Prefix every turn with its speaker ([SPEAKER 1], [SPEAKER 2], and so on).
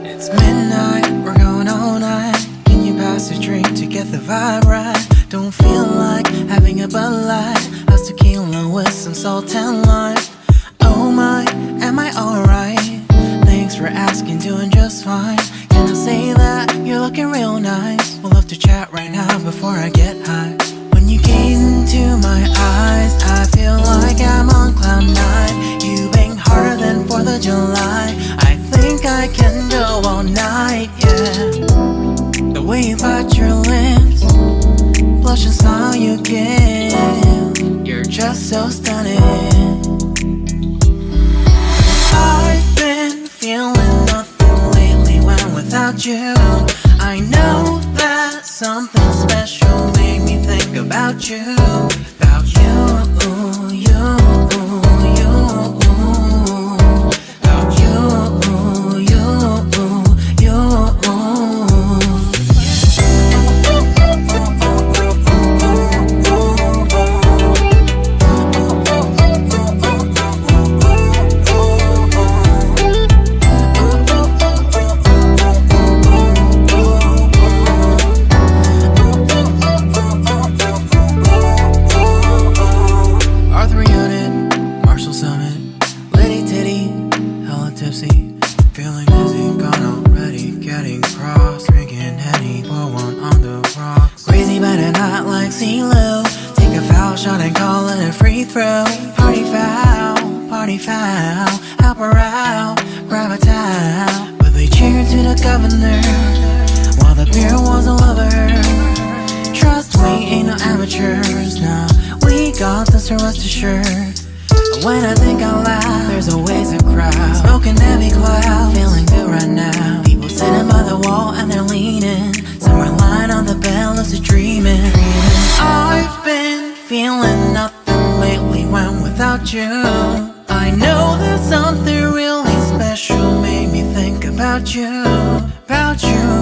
[SPEAKER 1] It's midnight, we're going all night. Can you pass a drink to get the vibe right? Don't feel like having a Bud Light. How's tequila with some salt and lime? Oh my, am I alright? Thanks for asking, doing just fine. Can I say that you're looking real nice? We'll love to chat right now before I get high. When you gaze into my eyes, I feel like I'm on cloud nine. You bang harder than 4th of July. I think I can go all night, yeah. The way you bite your lips, blush and smile you give, you're just so stunning. I've been feeling nothing lately when without you. I know that something special made me think about you. About you, you, you. About you, you, you. Feeling dizzy, gone already, getting cross. Drinking Henny, pour one on the rocks. Crazy but not like CeeLo. Take a foul shot and call it a free throw. Party foul, help her out. Grab a towel, but they cheered to the governor while the beer was a lover. Trust we ain't no amateurs, nah. We got this, so rest assured. When I think out loud, there's always a crowd. Smoking heavy cloud, feeling good right now. People sitting by the wall and they're leaning. Some are lying on the bed, lucid dreaming. I've been feeling nothing lately when without you. I know that something really special made me think about you. About you.